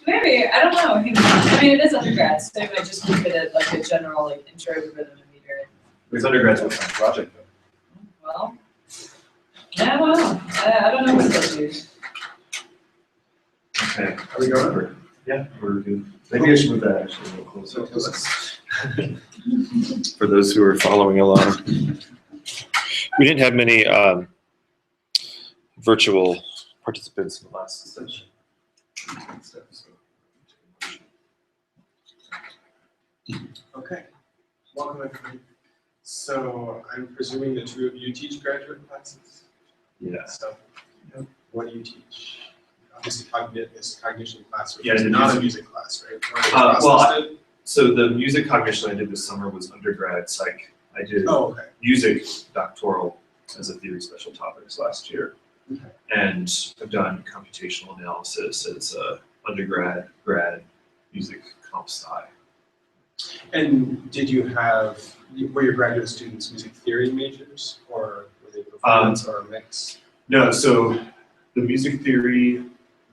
Maybe, I don't know. I mean, it is undergrad, so they might just keep it at like a general like intro to rhythm and meter. Because undergrad's what kind of project though? Well, yeah, well, I don't know what they'll do. Okay, are we going over? Yeah, we're good. Maybe I should move that actually a little closer to us. For those who are following along. We didn't have many virtual participants in the last session. Okay, welcome everybody. So I'm presuming the two of you teach graduate classes? Yeah. So, what do you teach? Obviously cognition class, which Yeah, is the not a music- music class, right? Well, so the music cognition I did this summer was undergrad psych. I did Oh, okay. music doctoral as a theory special topics last year. Okay. And I've done computational analysis as a undergrad, grad, music comp sci. And were your graduate students music theory majors, or were they performance or a mix? No, so the music theory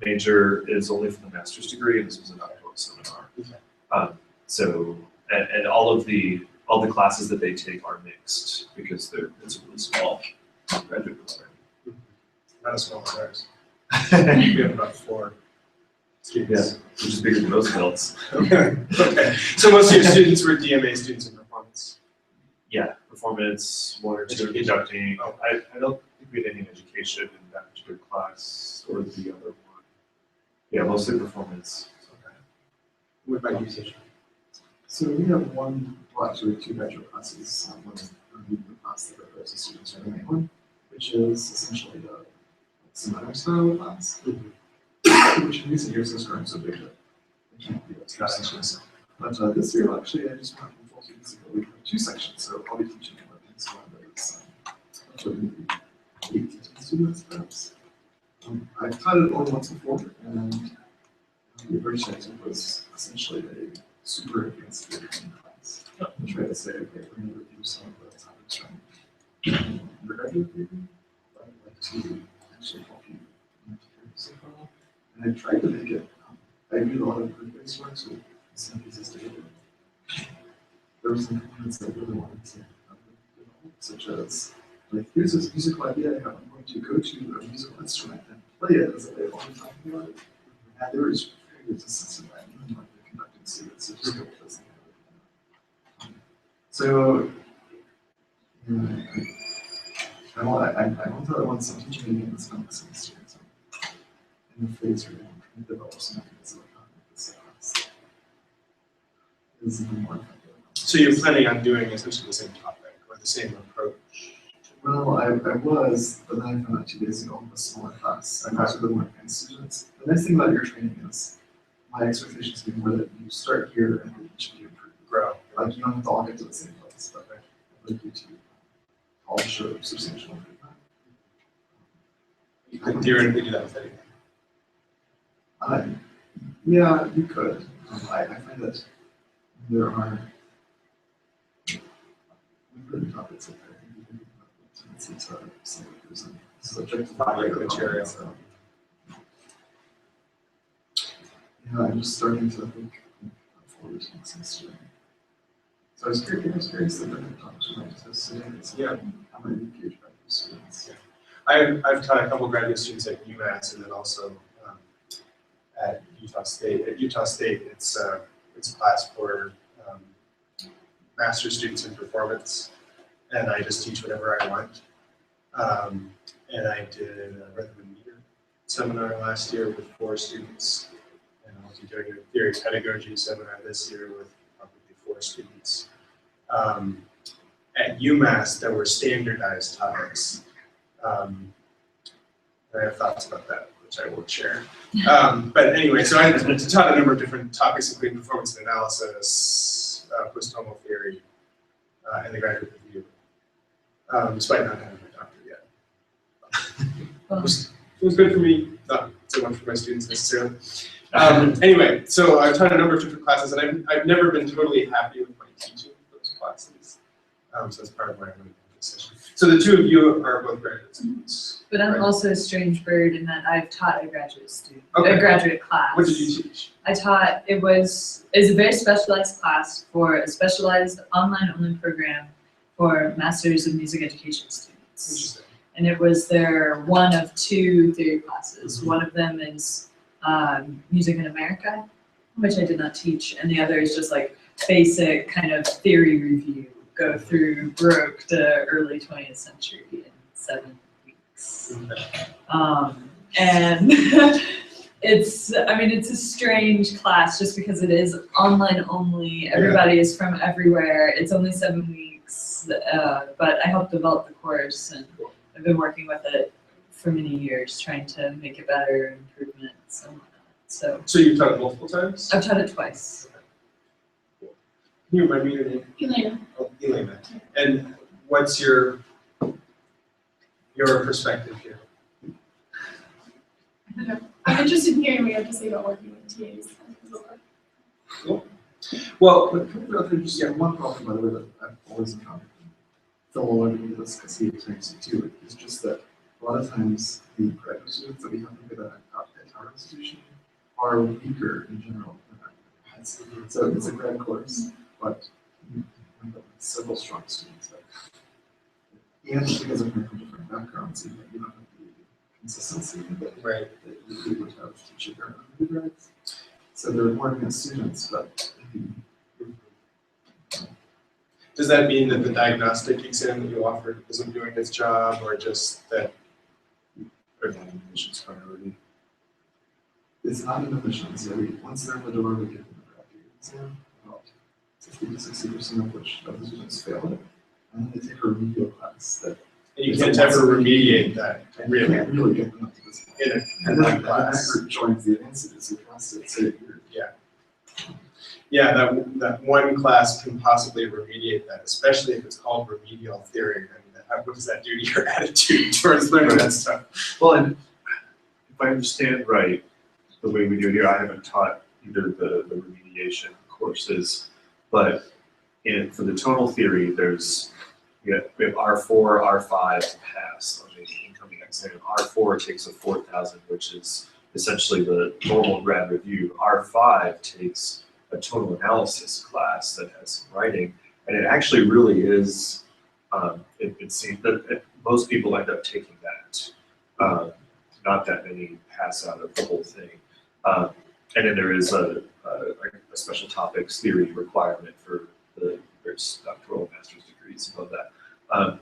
major is only for the master's degree, and this was a doctoral seminar. Okay. So, and all the classes that they take are mixed because it's a really small graduate program. Not as small as ours. We have about 4 students. Yeah, which is bigger than Roosevelt's. Okay. So most of your students were DMA students in performance? Yeah, performance, 1 or 2 in Education. conducting. Oh. I don't think we had any education in that particular class or the other one. Yeah, mostly performance. Okay. What about musician? So we have actually 2 graduate classes. One is the class that prepares the students for the main one, which is essentially a seminar style class, which in recent years has grown so big that it can't be a section. But this year, actually, I just want full students to go between 2 sections, so I'll be teaching about things that is maybe 8 to 10 students, perhaps. I've taught it only once before, and the approach I took was essentially a super advanced theory class. I try to say, okay, we're going to review some of the topics from undergraduate theory. I'd like to actually help you in so far. And I tried to make it, I did a lot of group-based work, so some pieces together. There were some components that I really wanted to develop, such as, like, here's this musical idea I have. I'm going to go to a musical instrument and play it as a way of only talking about it. And there was very resistance to that, even like the conducting students, so just go with this. So, I want some teaching meeting that's not listening to students. In the phase where I'm trying to develop some mechanism of cognitive class. Is even more effective. So you're planning on doing essentially the same topic or the same approach? Well, I was, but then I found out 2 days ago with a smaller class. I'm also the more advanced students. The nice thing about your training is my expectations be more that you start here and then each of you improve. Grow. Like you don't have to all get to the same place, but I'd like you to all show substantial improvement. You could theoretically do that with anything. Yeah, you could. I find that there are important topics that it's subject to Like material. So. Yeah, I'm just starting to think forward to next semester. So I was curious the different topics we might discuss today. So Yeah. How might you engage graduate students? I've taught a couple graduate students at UMass and then also at Utah State. At Utah State, it's a class for master's students in performance, and I just teach whatever I want. And I did a rhythm and meter seminar last year with 4 students, and I'll be doing a theory pedagogy seminar this year with probably 4 students. At UMass, there were standardized topics. I have thoughts about that, which I won't share. But anyway, so I taught a number of different topics, including performance and analysis, post-tonal theory, and the graduate review, despite not having my doctorate yet. It was good for me, not so much for my students necessarily. Anyway, so I've taught a number of different classes, and I've never been totally happy with my teaching for those classes. So that's part of why I'm going to do this session. So the 2 of you are both graduate students. But I'm right? also a strange bird in that I've taught a graduate student, Okay. a graduate class. What did you teach? I taught, it was a very specialized class for a specialized online-only program for Masters of Music Education students. Interesting. And it was their one of two theory classes. One of them is Music in America, which I did not teach, and the other is just like basic kind of theory review. Go through Baroque to early 20th century in 7 weeks. And it's a strange class just because it is online only. Everybody is from everywhere. It's only 7 weeks, but I helped develop the course, and I've been working with it for many years, trying to make it better, improvements and whatnot. So you've taught it multiple times? I've taught it twice. Can you remind me your name? Elena. Oh, Elena. And what's your perspective here? I don't know. I'm interested in hearing what you have to say about working with TAs. Well, But just one problem, by the way, that I've always encountered, Phil will learn to do this because he experienced it too, is just that a lot of times the graduate students that we have to get at our institution are weaker in general than our grads. So it's a grad course, but we have several strong students. And because of from different backgrounds, you don't have the consistency that right. you would have teaching our undergrads. So they're more advanced students, but Does that mean that the diagnostic exam that you offered isn't doing its job, or just that? Or that admissions priority. it's not an admissions. Yeah, once they're in the door, we give them a graduate exam, about 50 to 60% of which of the students fail it. And then they take a remedial class that And you can't ever remediate that, really, can't really get them up to this point. in a And then class. that group joins the advanced agency class at say you're Yeah, that one class can possibly remediate that, especially if it's called remedial theory. I mean, what does that do to your attitude towards learning that stuff? Well, and if I understand right, the way we do it here, I haven't taught either the remediation courses, but for the tonal theory, we have R4, R5 pass on the incoming exam. R4 takes a 4,000, which is essentially the normal grad review. R5 takes a tonal analysis class that has some writing, and it actually really is, it seems that most people end up taking that. Not that many pass out of the whole thing. And then there is a special topics theory requirement for there's doctoral and master's degrees above that.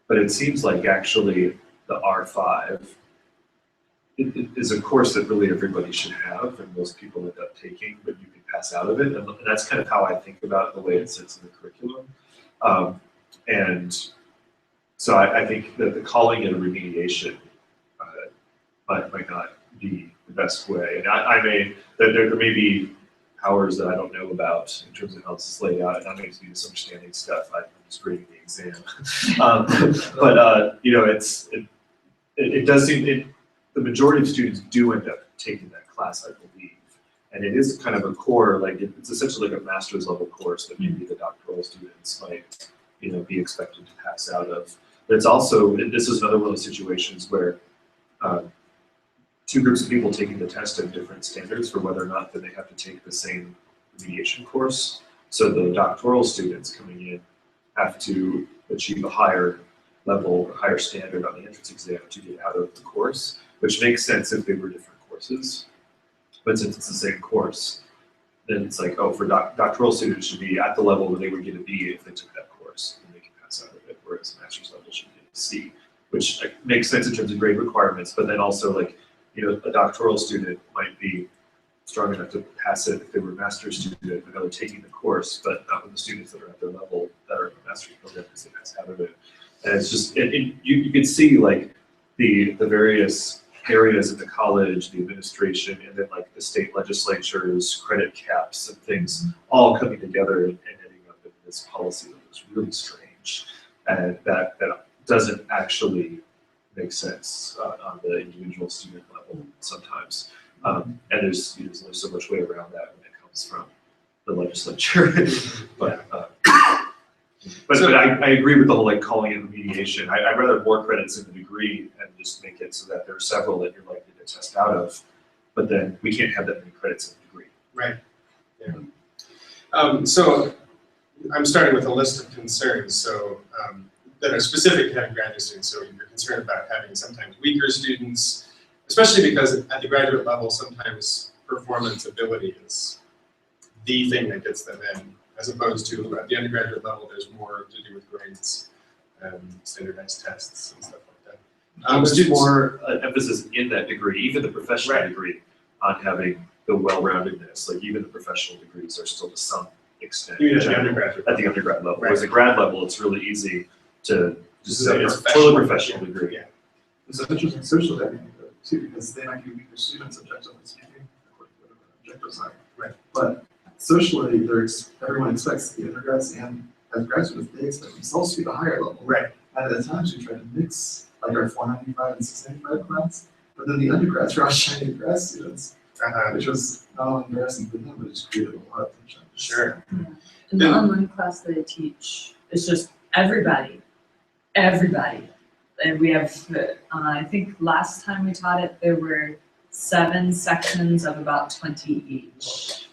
But it seems like actually the R5 it is a course that really everybody should have and most people end up taking, but you can pass out of it. And that's kind of how I think about the way it sits in the curriculum. And so I think that the calling it a remediation might not be the best way. And there may be powers that I don't know about in terms of how this is laid out, and I may just be misunderstanding stuff. I'm just grading the exam. But you know, it does seem the majority of students do end up taking that class, I believe, and it is kind of a core, like it's essentially like a master's level course that maybe the doctoral students might, you know, be expected to pass out of. But it's also, this is another one of those situations where two groups of people taking the test have different standards for whether or not that they have to take the same remediation course. So the doctoral students coming in have to achieve a higher level, higher standard on the entrance exam to get out of the course, which makes sense if they were different courses. But since it's the same course, then it's like, oh, for doctoral students should be at the level where they would get a B if they took that course, and they can pass out of it, whereas master's level should get a C, which makes sense in terms of grade requirements, but then also like, you know, a doctoral student might be strong enough to pass it if they were a master's student, but they're taking the course, but not with the students that are at their level that are in the master's program because they pass out of it. And it's just, you can see like the various areas of the college, the administration, and then like the state legislatures, credit caps and things all coming together and ending up in this policy that was really strange. And that doesn't actually make sense on the individual student level sometimes. And there's so much way around that when it comes from the legislature. But I agree with the whole like calling it remediation. I'd rather more credits in the degree and just make it so that there are several that you're likely to test out of, but then we can't have that many credits in the degree. So I'm starting with a list of concerns, so that are specific to having graduate students. So you're concerned about having sometimes weaker students, especially because at the graduate level, sometimes performance ability is the thing that gets them in, as opposed to at the undergraduate level, there's more to do with grades and standardized tests and stuff like that. There's Students, more emphasis in that degree, even the professional Right. degree, on having the well-roundedness. Like even the professional degrees are still to some extent. even at the general undergraduate at the undergrad level. Right. Whereas at grad level, it's really easy to just say it's a Professional, totally professional degree. Yeah. There's an interesting social dynamic though, too, because they might be weaker students objectively speaking, according to whatever the objectives are. Right. But socially, everyone expects the undergrads and as graduates, they expect themselves to be the higher level. Right. And at times we try to mix like our 495 and 695 class, but then the undergrads are all shiny grad students, which was not only embarrassing for them, but it just created a lot of tension. Sure. In the online class that I teach, it's just everybody. And we have, I think last time we taught it, there were 7 sections of about 20 each.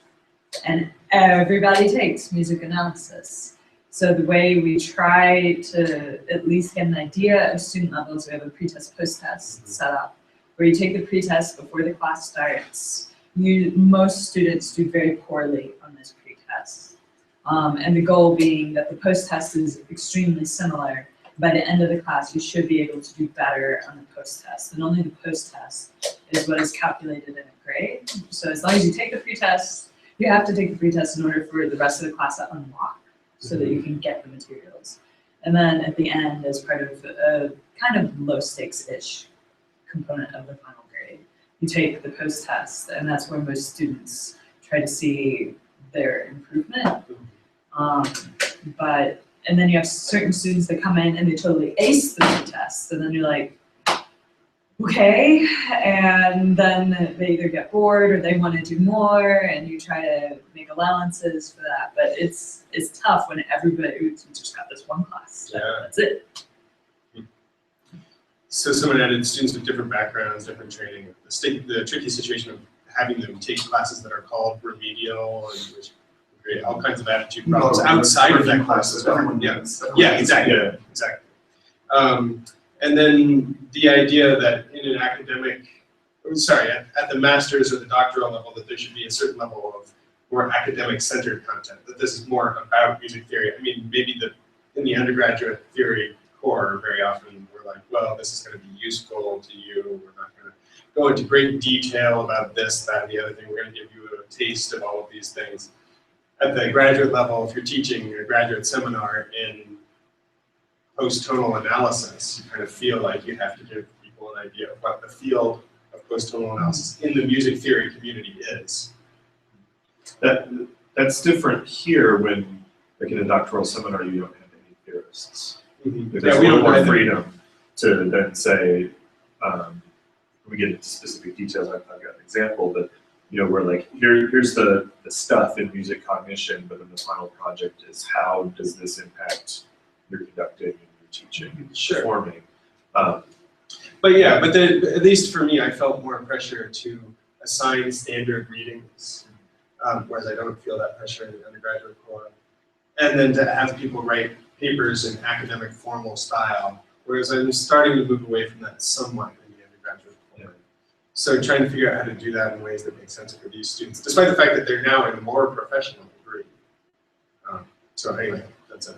And everybody takes music analysis. So the way we try to at least get an idea of student levels, we have a pre-test, post-test set up, where you take the pre-test before the class starts. Most students do very poorly on this pre-test. And the goal being that the post-test is extremely similar. By the end of the class, you should be able to do better on the post-test. And only the post-test is what is calculated in a grade. So as long as you take the pre-test, you have to take the pre-test in order for the rest of the class to unlock so that you can get the materials. And then at the end, as part of a kind of low stakes-ish component of the final grade, you take the post-test, and that's where most students try to see their improvement. And then you have certain students that come in and they totally ace the pre-test, and then you're like, okay, and then they either get bored or they want to do more, and you try to make allowances for that. But it's tough when everybody just got this one class. Yeah. That's it. So someone added students with different backgrounds, different training. The tricky situation of having them take classes that are called remedial and which create all kinds of attitude problems outside of that class as well. Yeah, exactly. Yeah. Exactly. And then the idea that in an academic, at the master's or the doctoral level, that there should be a certain level of more academic-centered content, that this is more about music theory. I mean, maybe in the undergraduate theory core, very often we're like, well, this is going to be useful to you. We're not going to go into great detail about this, that, and the other thing. We're going to give you a taste of all of these things. At the graduate level, if you're teaching a graduate seminar in post-tonal analysis, you kind of feel like you have to give people an idea of what the field of post-tonal analysis in the music theory community is. That's different here when, like in a doctoral seminar, you don't have any theorists. There's a we little don't more have freedom to then say, when we get into specific details, I've got an example, but we're like, here's the stuff in music cognition, but then the final project is how does this impact your conducting and your teaching and Sure. performing. But at least for me, I felt more pressure to assign standard readings, whereas I don't feel that pressure in the undergraduate core. And then to have people write papers in academic formal style, whereas I'm starting to move away from that somewhat in the undergraduate core. So trying to figure out how to do that in ways that make sense for these students, despite the fact that they're now in a more professional degree. So anyway, that's a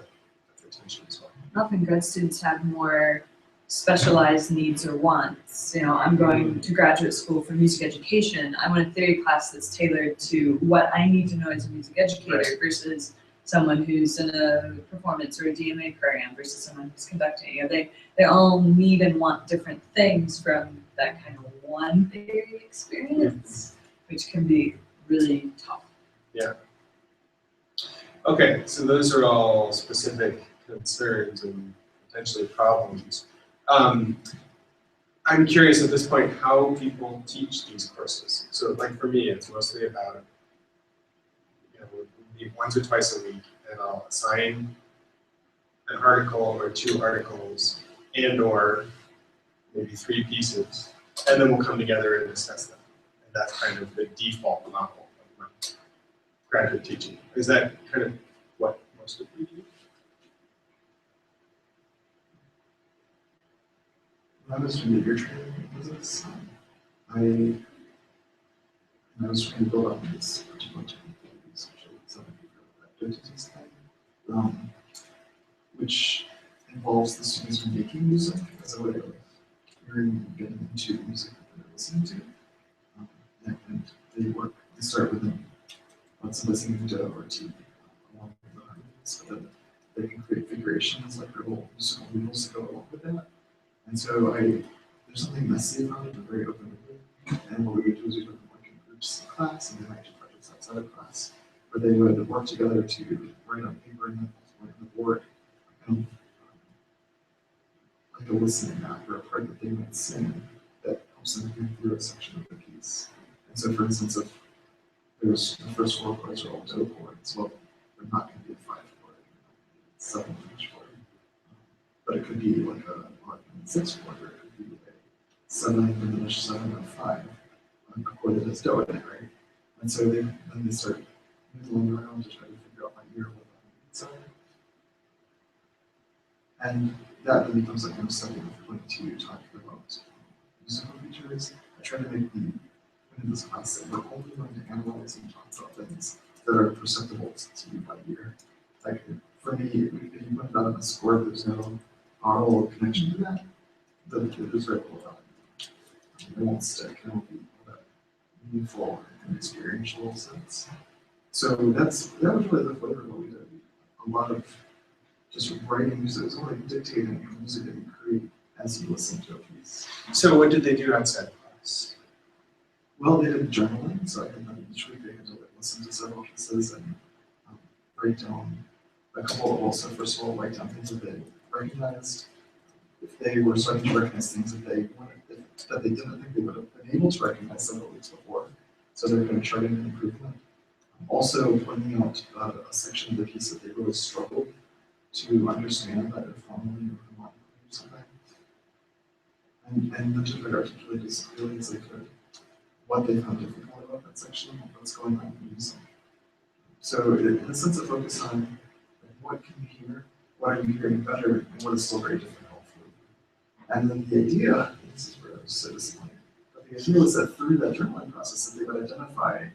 tension as well. Often grad students have more specialized needs or wants. I'm going to graduate school for music education. I want a theory class that's tailored to what I need to know as a music educator versus someone who's in a performance or a DMA program versus someone who's conducting. They all need and want different things from that kind of one theory experience, which can be really tough. Yeah. Okay, so those are all specific concerns and potentially problems. I'm curious at this point how people teach these courses. So like for me, it's mostly about, we'll meet once or twice a week and I'll assign an article or 2 articles and or maybe 3 pieces, and then we'll come together and discuss them. And that's kind of the default model of mine. graduate teaching? Is that kind of what most of you do? When I was doing your training business, I was trying to build up this particular technical research, which involves the students making music as a way of hearing and getting into music that they're listening to. And they start with lots of listening to or to along with the harmonies, so that they can create figurations like little musical noodles to go along with that. And so there's something messy about it, but very open-ended. And what we would do is we would work in groups in class, and then actually projects outside of class, where they would work together to write on paper and write on the board, kind of like a listening map or a part that they might sing that helps them hear through a section of the piece. And so, for instance, if there's the first 4 chords are all do chords, well, they're not going to be a 5 chord, it's 7 each chord. But it could be like a 6 chord, or it could be a 7 diminished 7 and 5, a chord that has do in it, right? And so then they start noodling around to try to figure out by ear what that means. And that then becomes a kind of second point to talking about musical features. I try to make in this class that we're only going to analyze and talk about things that are perceptible to you by ear. Like for me, if you put that on a score, there's no aural connection to that, then it is very cool about it. It won't stick, it won't be that meaningful and experiential sense. So that was really the flavor of what we did. A lot of just writing music, it was only dictating the music that you create as you listen to a piece. So what did they do outside class? Well, they did journaling, so I think that each week they had to listen to several pieces and write down a couple. Also, first of all, write down things that they recognized. If they were starting to recognize things that they didn't think they would have been able to recognize several weeks before, so they're going to try to make improvement. Also, pointing out a section of the piece that they really struggled to understand, either formally or harmonically or something, and then to try to articulate as clearly as they could what they found difficult about that section and what's going on in music. So in a sense of focus on what can you hear, what are you hearing better, and what is still very difficult for you. And then the idea, this is where I was so disappointed, but the idea was that through that journaling process that they would identify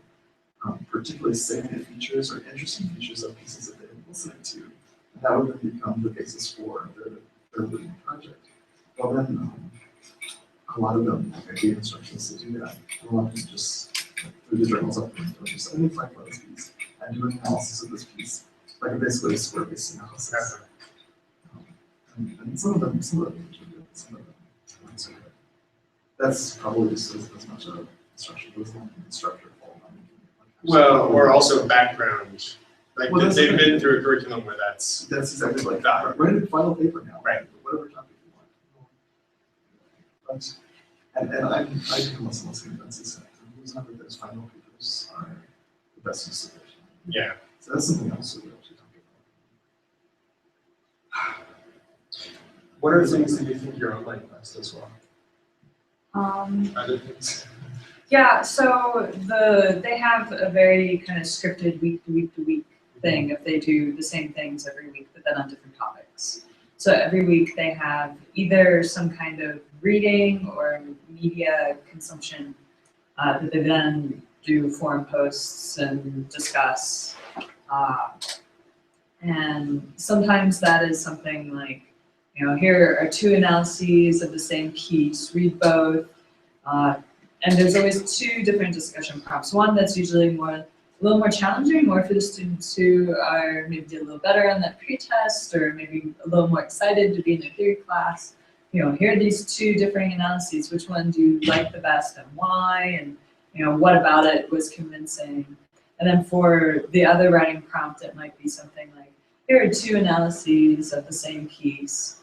particularly salient features or interesting features of pieces that they've been listening to, and that would then become the basis for their learning project. Well then, a lot of them, I gave instructions to do that. A lot of them just threw the journals up and just identify for this piece and do an analysis of this piece, like basically a square-based analysis. And some of them do good, some of them not so good. That's probably just as much of instruction as an instructor. Well, or also background. Like Well, they've been through a curriculum where that's exactly like that. Write a final paper now. Right. Whatever topic you want. And I can listen to Vince's saying. The reason that those final papers are the best use of it. yeah. So that's something else that we actually talk about. What are things that you think your online class does well? Other things? Yeah, so they have a very kind of scripted week to week thing if they do the same things every week, but then on different topics. So every week they have either some kind of reading or media consumption that they then do forum posts and discuss. And sometimes that is something like, here are 2 analyses of the same piece, read both. And there's always 2 different discussion prompts. One that's usually a little more challenging, more for the students who are maybe a little better on that pre-test or maybe a little more excited to be in a theory class. Here are these 2 differing analyses. Which one do you like the best and why? And what about it was convincing? And then for the other writing prompt, it might be something like, here are 2 analyses of the same piece.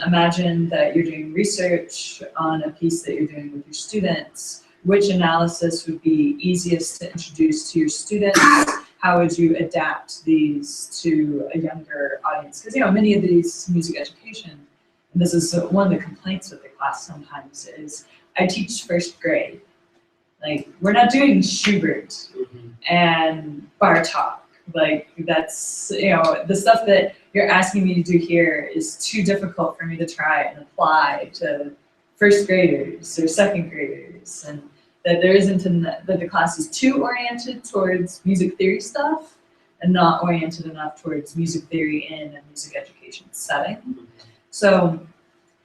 Imagine that you're doing research on a piece that you're doing with your students. Which analysis would be easiest to introduce to your students? How would you adapt these to a younger audience? Because many of these music education, and this is one of the complaints with the class sometimes is, I teach first grade. Like, we're not doing Schubert. and bar talk. Like that's, the stuff that you're asking me to do here is too difficult for me to try and apply to first graders or second graders, and that there isn't that the class is too oriented towards music theory stuff and not oriented enough towards music theory in a music education setting. So,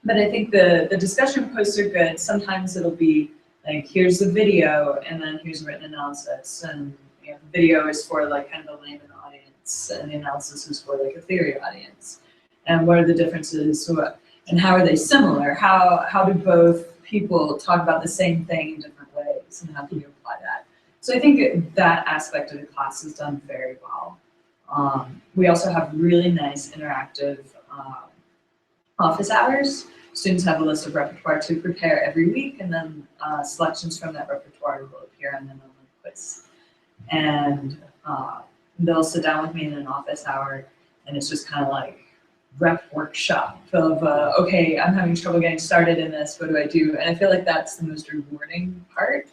but I think the discussion posts are good. Sometimes it'll be like, here's the video and then here's written analysis, and the video is for like kind of a layman audience and the analysis is for like a theory audience. And what are the differences and how are they similar? How do both people talk about the same thing in different ways, and how can you apply that? So I think that aspect of the class is done very well. We also have really nice interactive office hours. Students have a list of repertoire to prepare every week, and then selections from that repertoire will appear on the online quiz. And they'll sit down with me in an office hour, and it's just kind of like rep workshop of, okay, I'm having trouble getting started in this, what do I do? And I feel like that's the most rewarding part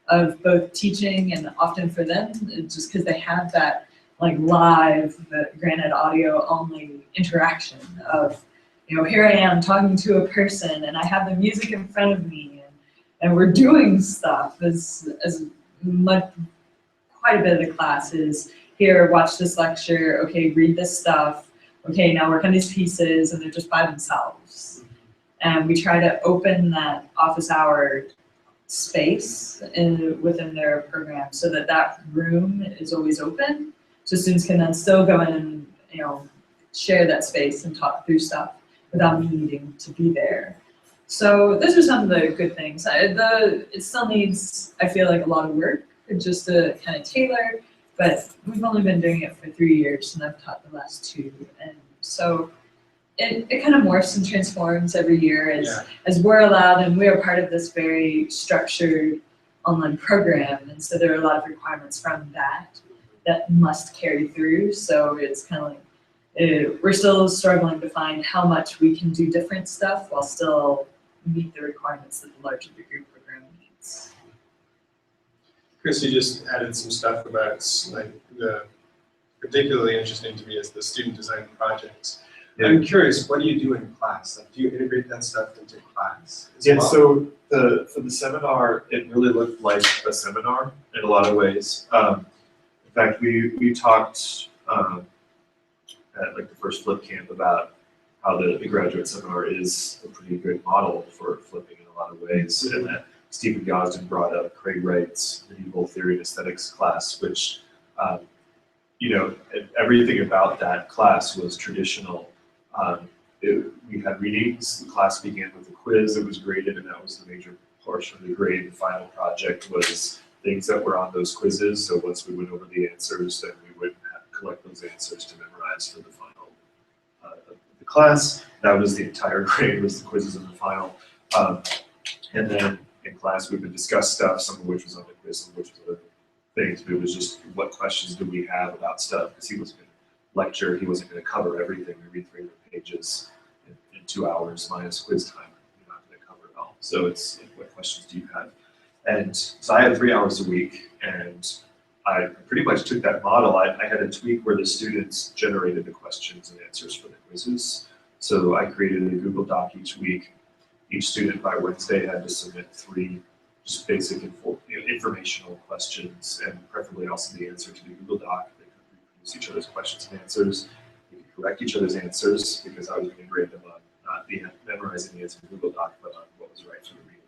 of both teaching and often for them, just because they have that like live, granted audio only interaction of, here I am talking to a person and I have the music in front of me and we're doing stuff as much, quite a bit of the class is here, watch this lecture, okay, read this stuff, okay, now work on these pieces, and they're just by themselves. And we try to open that office hour space within their program so that room is always open, so students can then still go in and share that space and talk through stuff without me needing to be there. So those are some of the good things. It still needs, I feel like, a lot of work just to kind of tailor, but we've only been doing it for 3 years and I've taught the last 2. And so it kind of morphs and transforms every year as we're allowed, and we're part of this very structured online program. And so there are a lot of requirements from that must carry through. So it's kind of like, we're still struggling to find how much we can do different stuff while still meet the requirements that the larger degree program needs. Chris, you just added some stuff about particularly interesting to me is the student design projects. Yeah. I'm curious, what do you do in class? Like, do you integrate that stuff into class as well? So for the seminar, it really looked like a seminar in a lot of ways. In fact, we talked at like the first flip camp about how the graduate seminar is a pretty good model for flipping in a lot of ways, and that Stephen Gosden brought up Craig Wright's medieval theory and aesthetics class, which everything about that class was traditional. We had readings. The class began with a quiz that was graded, and that was the major portion of the grade. The final project was things that were on those quizzes. So once we went over the answers, then we would collect those answers to memorize for the final of the class. That was the entire grade, was the quizzes in the final. And then in class we would discuss stuff, some of which was on the quiz, some of which was other things, but it was just what questions do we have about stuff, because he wasn't going to lecture, he wasn't going to cover everything. We read 300 pages in 2 hours minus quiz time. You're not going to cover it all. So it's what questions do you have? And so I had 3 hours a week, and I pretty much took that model. I had a tweak where the students generated the questions and answers for the quizzes. So I created a Google Doc each week. Each student by Wednesday had to submit 3 just basic informational questions, and preferably also the answer to the Google Doc. They could reproduce each other's questions and answers. We could correct each other's answers, because I was going to grade them on not memorizing the answer in Google Doc, but on what was right for the reading.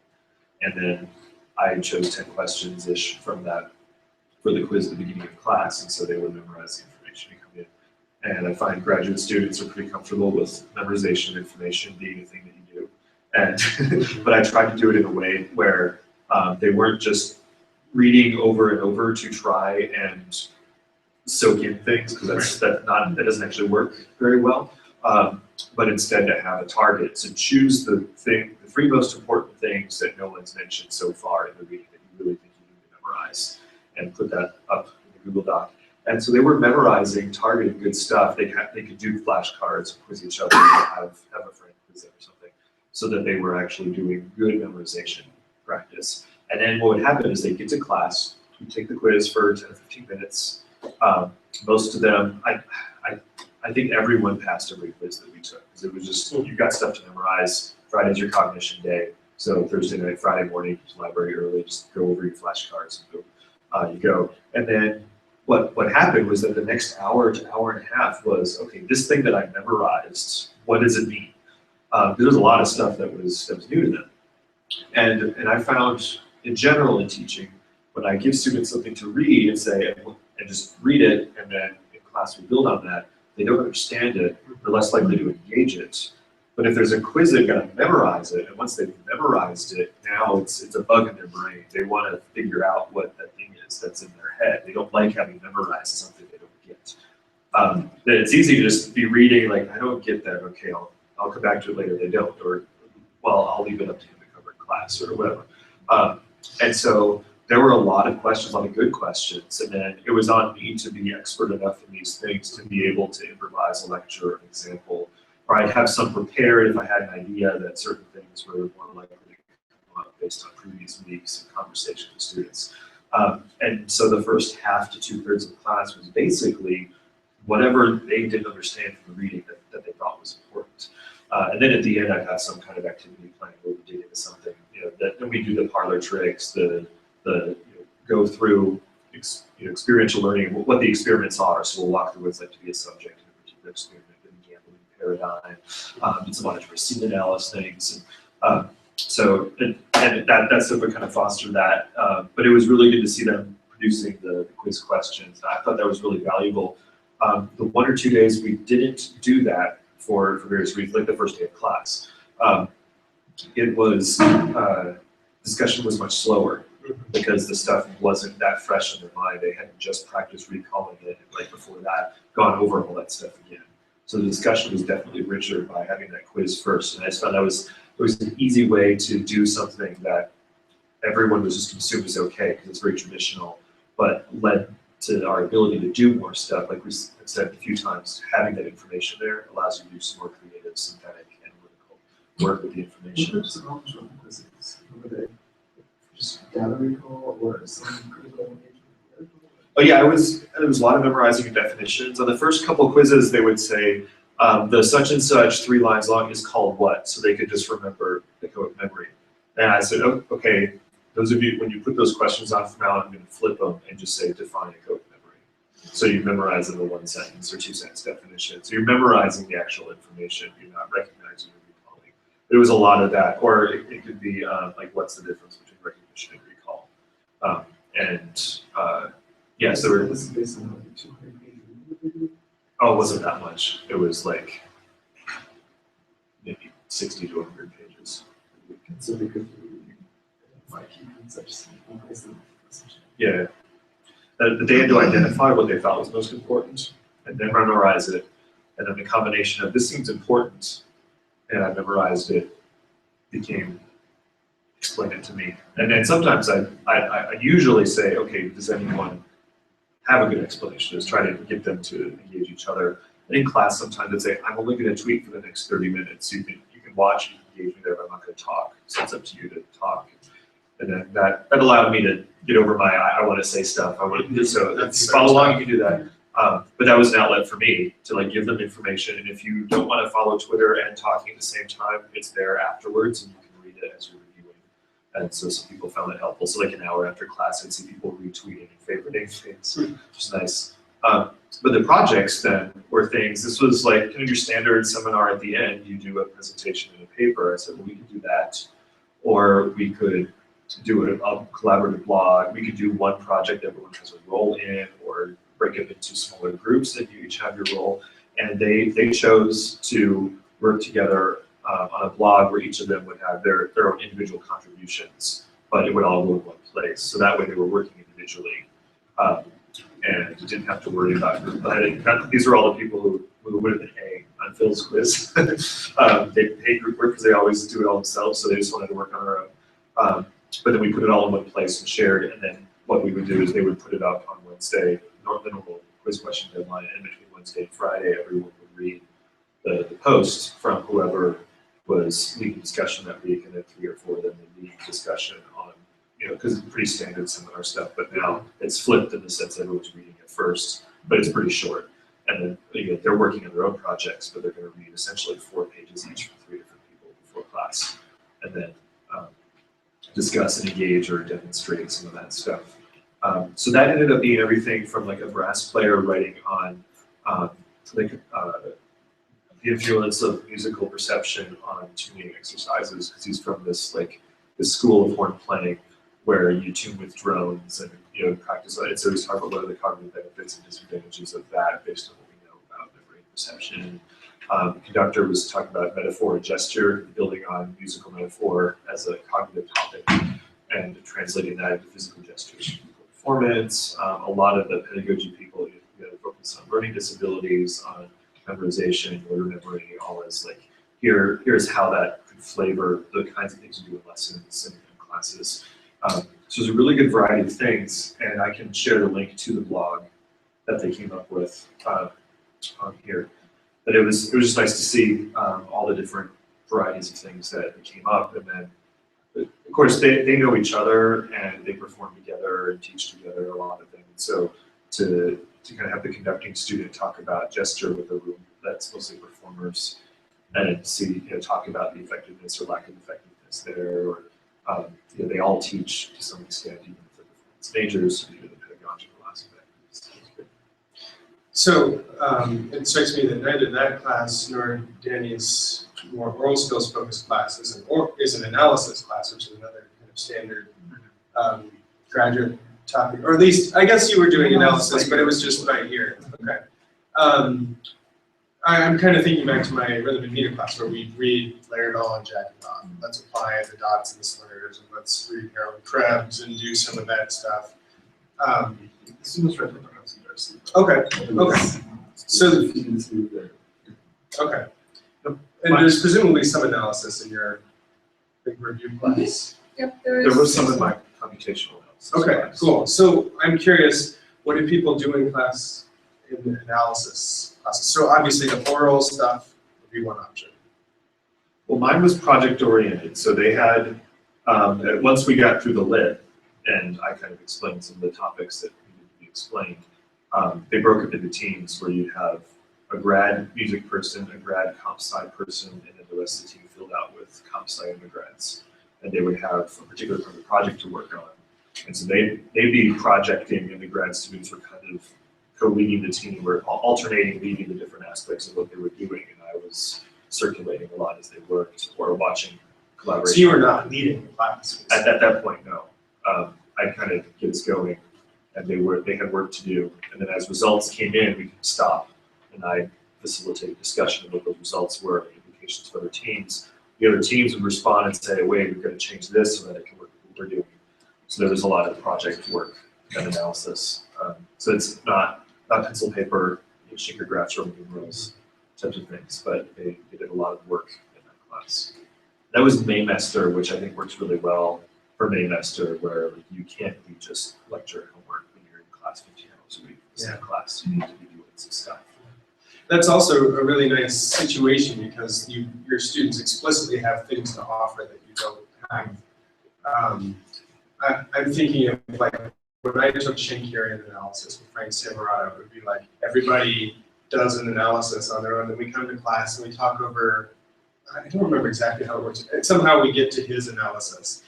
And then I chose 10 questions-ish from that for the quiz at the beginning of class, and so they would memorize the information and come in. And I find graduate students are pretty comfortable with memorization of information being a thing that you do. And but I tried to do it in a way where they weren't just reading over and over to try and soak in things, because that doesn't actually work very well. But instead to have a target, to choose the 3 most important things that no one's mentioned so far in the reading that you really think you need to memorize, and put that up in the Google Doc. And so they were memorizing, targeting good stuff. They could do flashcards, quiz each other, have a friend quiz them or something, so that they were actually doing good memorization practice. And then what would happen is they'd get to class, you take the quiz for 10 or 15 minutes. Most of them, I think everyone passed every quiz that we took, because it was just, you got stuff to memorize. Friday's your cognition day, so Thursday night, Friday morning, to the library early, just go over your flashcards and go, you go. And then what happened was that the next hour to hour and a half was, okay, this thing that I memorized, what does it mean? There was a lot of stuff that was new to them. And I found, in general in teaching, when I give students something to read and say, and just read it, and then in class we build on that, they don't understand it, they're less likely to engage it. But if there's a quiz, they've got to memorize it, and once they've memorized it, now it's a bug in their brain. They want to figure out what that thing is that's in their head. They don't like having memorized something they don't get. It's easy to just be reading, like, I don't get that, okay, I'll come back to it later, they don't, or, well, I'll leave it up to him to cover in class, or whatever. And so there were a lot of questions, a lot of good questions, and then it was on me to be expert enough in these things to be able to improvise a lecture or an example, or I'd have some prepared if I had an idea that certain things were more likely to come up based on previous weeks and conversations with students. And so the first half to 2/3 of the class was basically whatever they didn't understand from the reading that they thought was important. And then at the end, I'd have some kind of activity plan where we dig into something, then we do the parlor tricks, the go through experiential learning, what the experiments are. So we'll walk through what's like to be a subject in a particular experiment, in a gambling paradigm, did some auditory scene analysis things. And that stuff would kind of foster that. But it was really good to see them producing the quiz questions. I thought that was really valuable. The 1 or 2 days we didn't do that for various reasons, like the first day of class. It was, discussion was much slower because the stuff wasn't that fresh in their mind. They hadn't just practiced recalling it, and right before that, gone over all that stuff again. So the discussion was definitely richer by having that quiz first. And I just found it was an easy way to do something that everyone was just consumed as okay, because it's very traditional, but led to our ability to do more stuff. Like we said a few times, having that information there allows you to do some more creative, synthetic, analytical work with the information. What are some options on quizzes? Were they just data recall or some critical engagement? Oh yeah, there was a lot of memorizing of definitions. On the first couple of quizzes, they would say, the such and such 3 lines long is called what? So they could just remember the code memory. And I said, oh, okay, those of you, when you put those questions on from now, I'm going to flip them and just say define a code memory. So you memorize in the 1 sentence or 2 sentence definition. So you're memorizing the actual information. You're not recognizing or recalling. There was a lot of that. Or it could be like, what's the difference between recognition and recall? Yes, there were. This is based on like 200 pages. Oh, it wasn't that much. It was like maybe 60 to 100 pages. So they could identify key concepts and memorize them, essentially. Yeah. They had to identify what they thought was most important and then memorize it. And then the combination of this seems important and I memorized it became explain it to me. And then sometimes I usually say, okay, does anyone have a good explanation? Just try to get them to engage each other. And in class, sometimes I'd say, I'm only going to tweet for the next 30 minutes. You can watch, you can engage me there, but I'm not going to talk. So it's up to you to talk. And then that allowed me to get over my, I want to say stuff. I want to, so that's follow along, you can do that. But that was an outlet for me to like give them information. And if you don't want to follow Twitter and talking at the same time, it's there afterwards and you can read it as you're reviewing. And so some people found it helpful. So like an hour after class, I'd see people retweeting and favoriting things, which is nice. But the projects then were things, this was like kind of your standard seminar at the end, you do a presentation in a paper. I said, well, we could do that. Or we could do a collaborative blog. We could do one project everyone has a role in, or break it into smaller groups that you each have your role. And they chose to work together on a blog where each of them would have their own individual contributions, but it would all go in one place. So that way they were working individually. And you didn't have to worry about group editing. These are all the people who would have been A on Phil's quiz. They hate group work because they always do it all themselves, so they just wanted to work on their own. But then we put it all in one place and shared, and then what we would do is they would put it up on Wednesday, the normal quiz question deadline, and between Wednesday and Friday, everyone would read the post from whoever was leading discussion that week, and then 3 or 4 of them would lead discussion on you know, because it's pretty standard seminar stuff, but now it's flipped in the sense that everyone's reading it first, but it's pretty short. And then, you know, they're working on their own projects, but they're gonna read essentially 4 pages each from 3 different people before class. And then discuss and engage or demonstrate some of that stuff. So that ended up being everything from like a brass player writing on the influence of musical perception on tuning exercises, because he's from this school of horn playing where you tune with drones and, you know, practice it. So he's talking about what are the cognitive benefits and disadvantages of that based on what we know about memory and perception. The conductor was talking about metaphor and gesture, building on musical metaphor as a cognitive topic and translating that into physical gestures, performance. A lot of the pedagogy people, you know, focus on learning disabilities, on memorization, word memory, all is like, here's how that could flavor the kinds of things you do in lessons and classes. So there's a really good variety of things, and I can share the link to the blog that they came up with on here. But it was just nice to see all the different varieties of things that came up, and then of course they know each other and they perform together and teach together a lot of things. So to kind of have the conducting student talk about gesture with a room that's mostly performers, and see, you know, talk about the effectiveness or lack of effectiveness there, or you know, they all teach to some extent, even if they're performance majors, due to the pedagogical aspect. So it strikes me that neither that class nor Danny's more oral skills focused class is an analysis class, which is another kind of standard graduate topic, or at least I guess you were doing analysis, but it was just right here. Okay. I'm kind of thinking back to my rhythm and meter class where we read Laird All and Jack and Dot. Let's apply the dots and the slurs, and let's read Harold Krebs and do some of that stuff. This was right from Darcy. Okay. So okay. And there's presumably some analysis in your big review class. Yep, There was some in my computational analysis. Okay, class. cool. So I'm curious, what do people do in class in the analysis classes? So obviously the oral stuff would be one option. Well, mine was project oriented, so they had once we got through the lit, and I kind of explained some of the topics that needed to be explained. They broke up into teams where you'd have a grad music person, a grad comp sci person, and then the rest of the team filled out with comp sci undergrads. And they would have a particular kind of project to work on. And so they'd be projecting, and the grad students were kind of co-leading the team, or alternating leading the different aspects of what they were doing. And I was circulating a lot as they worked, or watching collaboration. So you were not leading the class? At that point, no. I'd kind of get us going, and they had work to do. And then as results came in, we could stop, and I facilitated discussion of what those results were, implications for other teams. The other teams would respond and say, wait, we've got to change this so that it can work with what we're doing. So there was a lot of project work and analysis. So it's not pencil paper, shaker graphs, or numerals types of things, but they did a lot of work in that class. That was Maymester, which I think works really well for Maymester, where you can't do just lecture homework when you're in class 15 hours a week. It's not class, you need to be doing some stuff. That's also a really nice situation because your students explicitly have things to offer that you don't have. I'm thinking of like when I took Schenkerian analysis with Frank Samarado, it would be like everybody does an analysis on their own, and we come to class and we talk over, I don't remember exactly how it works. Somehow we get to his analysis.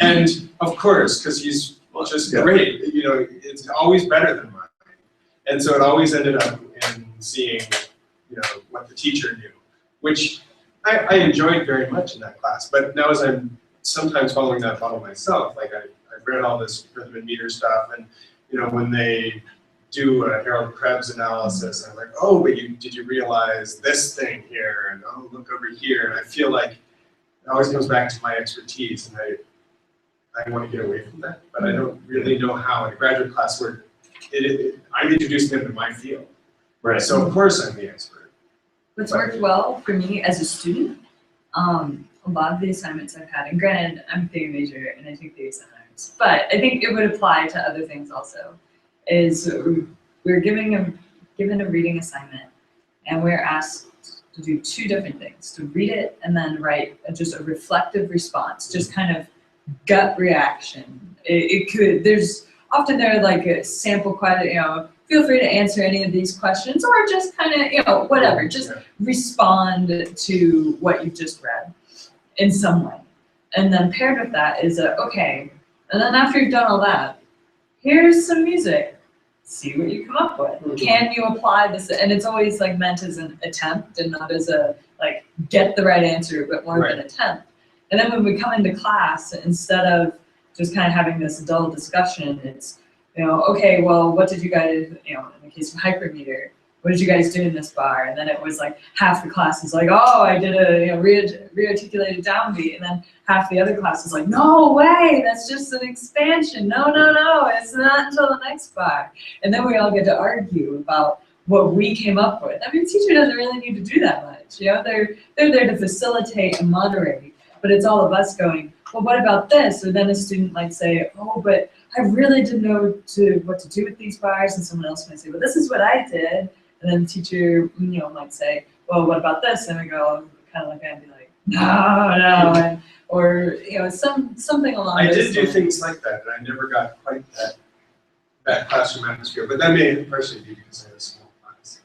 And of course, because he's just great, you know, it's always better than mine. And so it always ended up in seeing, you know, what the teacher knew, which I enjoyed very much in that class. But now as I'm sometimes following that model myself, like I've read all this rhythm and meter stuff, and you know, when they do a Harold Krebs analysis, I'm like, oh, but did you realize this thing here? And oh, look over here. And I feel like it always comes back to my expertise, and I want to get away from that, but I don't really know how in a graduate class where I'm introducing them to my field. Right. So of course I'm the expert. What's worked well for me as a student, a lot of the assignments I've had, and granted, I'm a theory major and I take theory seminars, but I think it would apply to other things also, is we're given a reading assignment, and we're asked to do 2 different things, to read it and then write just a reflective response, just kind of gut reaction. There's often there are like a sample question, feel free to answer any of these questions or just kind of, whatever, just respond to what you've just read in some way. And then paired with that is okay, and then after you've done all that, here's some music. See what you come up with. Can you apply this? And it's always like meant as an attempt and not as a like get the right answer, but more of an attempt. And then when we come into class, instead of just kind of having this dull discussion, it's, okay, well, what did you guys, in the case of hypermeter, what did you guys do in this bar? And then it was like half the class is like, oh, I did a rearticulated downbeat. And then half the other class is like, no way, that's just an expansion. No, it's not until the next bar. And then we all get to argue about what we came up with. I mean, the teacher doesn't really need to do that much. They're there to facilitate and moderate, but it's all of us going, well, what about this? Or then a student might say, oh, but I really didn't know what to do with these bars. And someone else might say, well, this is what I did. And then the teacher, might say, well, what about this? And we go kind of look at it and be like, no, and, or, something along those lines. I did do things like that, and I never got quite that classroom atmosphere. But that may partially be because I had a small class.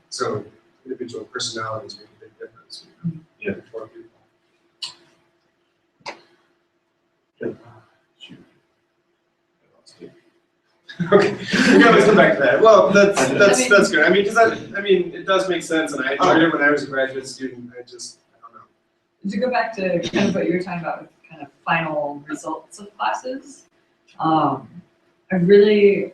So individual personalities make a big difference. For people. Okay, we can always come back to that. Well, that's good. I mean, it does make sense, and I enjoyed it when I was a graduate student. I don't know. To go back to kind of what you were talking about with kind of final results of classes, I'm really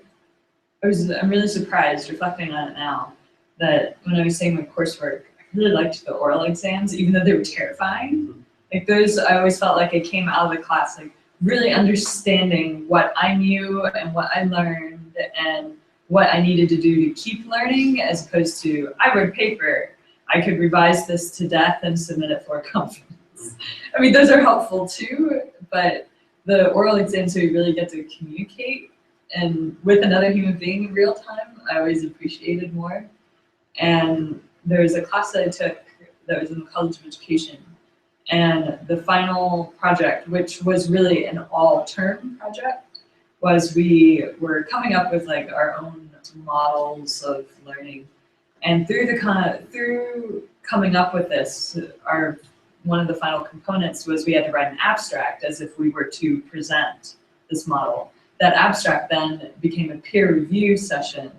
surprised reflecting on it now that when I was saying my coursework, I really liked the oral exams, even though they were terrifying. Like those, I always felt like I came out of the class like really understanding what I knew and what I learned and what I needed to do to keep learning, as opposed to I read paper, I could revise this to death and submit it for a conference. I mean, those are helpful too, but the oral exams where you really get to communicate and with another human being in real time, I always appreciated more. And there was a class that I took that was in the College of Education, and the final project, which was really an all-term project, was we were coming up with like our own models of learning. And through coming up with this, one of the final components was we had to write an abstract as if we were to present this model. That abstract then became a peer review session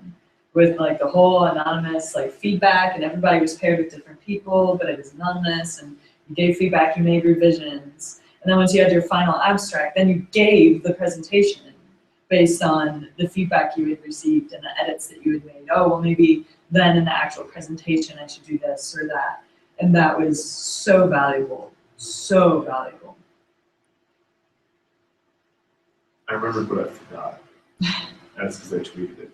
with like the whole anonymous like feedback, and everybody was paired with different people, but it was anonymous, and you gave feedback, you made revisions. And then once you had your final abstract, then you gave the presentation based on the feedback you had received and the edits that you had made. Oh, well, maybe then in the actual presentation, I should do this or that. And that was so valuable, so valuable. I remembered what I forgot. That's because I tweeted it.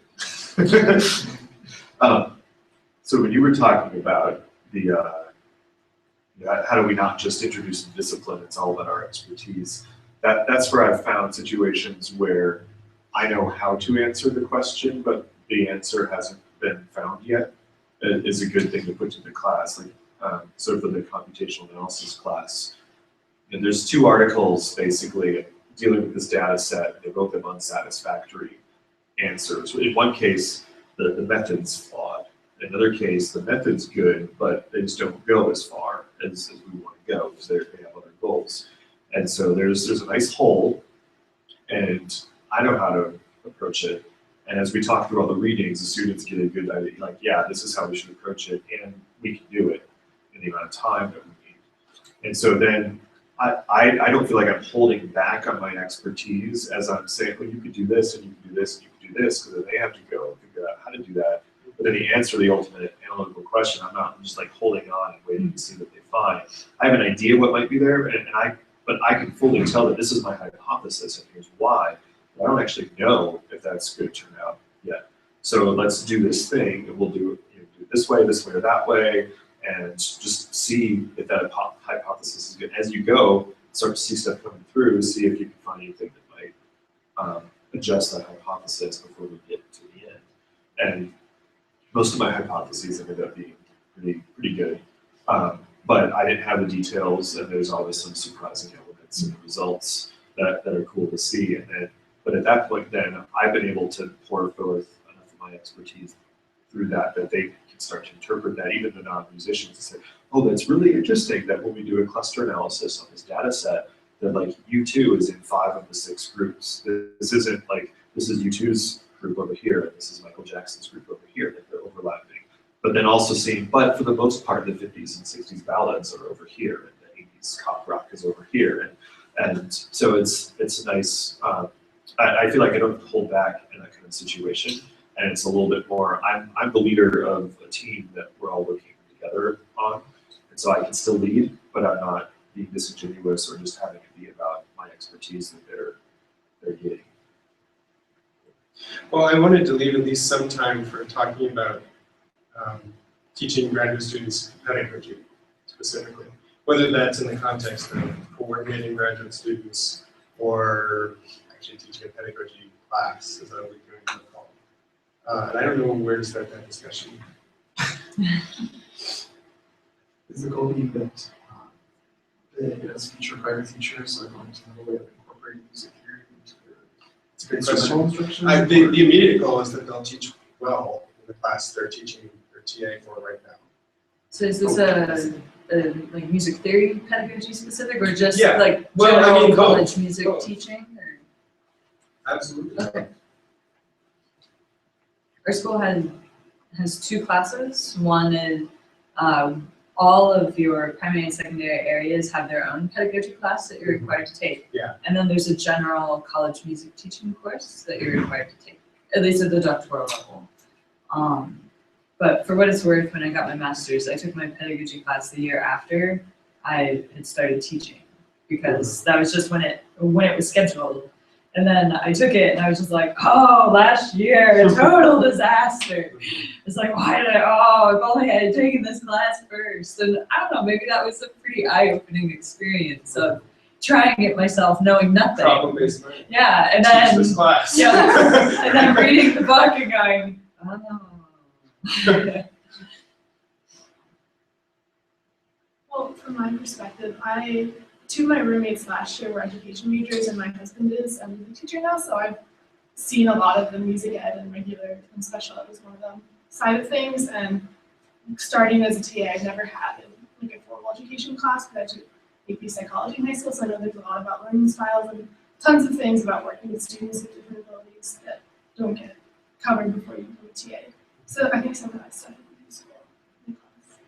So when you were talking about the how do we not just introduce the discipline, it's all about our expertise. That's where I've found situations where I know how to answer the question, but the answer hasn't been found yet. It is a good thing to put to the class. Like, so for the computational analysis class, there's 2 articles basically dealing with this data set. They both have unsatisfactory answers. In one case, the method's flawed. In another case, the method's good, but they just don't go as far as we want to go because they have other goals. And so there's a nice hole, and I know how to approach it. And as we talk through all the readings, the students get a good idea, like, yeah, this is how we should approach it, and we can do it in the amount of time that we need. And so then I don't feel like I'm holding back on my expertise as I'm saying, well, you could do this, and you can do this, and you can do this, because then they have to go figure out how to do that. But then the answer to the ultimate analytical question, I'm just like holding on and waiting to see what they find. I have an idea what might be there, but I can fully tell that this is my hypothesis and here's why. But I don't actually know if that's going to turn out yet. So let's do this thing, and we'll do it, do it this way, or that way, and just see if that hypothesis is good. As you go, start to see stuff coming through, see if you can find anything that might adjust that hypothesis before we get to the end. And most of my hypotheses ended up being pretty good, but I didn't have the details, and there's always some surprising elements in the results that are cool to see. And then, but at that point, then I've been able to pour forth enough of my expertise through that they can start to interpret that, even the non-musicians, and say, oh, that's really interesting that when we do a cluster analysis on this data set, that like U2 is in 5 of the 6 groups. This isn't like, this is U2's group over here, and this is Michael Jackson's group over here, that they're overlapping. But then also seeing, but for the most part, the 50s and 60s ballads are over here, and the 80s pop rock is over here. And so it's nice. I feel like I don't have to hold back in that kind of situation. And it's a little bit more, I'm the leader of a team that we're all working together on. And so I can still lead, but I'm not being disingenuous or just having it be about my expertise that they're getting. Well, I wanted to leave at least some time for talking about teaching graduate students pedagogy specifically, whether that's in the context of coordinating graduate students or actually teaching a pedagogy class, as I will be doing in the fall. And I don't know where to start that discussion. Is the goal being that as future choir teachers are going to have a way of incorporating music theory into their instructional instruction? The immediate goal is that they'll teach well in the class they're teaching their TA for right now. So is this a like music theory pedagogy specific, or just Yeah. like Well, I general mean, both. college music Both. teaching? Or? Absolutely. Okay. Our school has 2 classes. One is all of your primary and secondary areas have their own pedagogy class that you're required to take. Yeah. And then there's a general college music teaching course that you're required to take, at least at the doctoral level. But for what it's worth, when I got my master's, I took my pedagogy class the year after I had started teaching, because that was just when it was scheduled. And then I took it and I was just like, oh, last year, a total disaster. It's like, why did if only I had taken this class first. And I don't know, maybe that was a pretty eye-opening experience of trying it myself, knowing nothing. Problem-based learning. Yeah, and Teach then, this class. yeah, and then reading the book and going, oh. Well, from my perspective, two of my roommates last year were education majors, and my husband is a music teacher now, so I've seen a lot of the music ed and regular and special ed was one of them side of things. And starting as a TA, I've never had like a formal education class, but I took AP psychology in high school, so I know there's a lot about learning styles and tons of things about working with students with different abilities that don't get covered before you become a TA. So I think some of that stuff would be useful in class.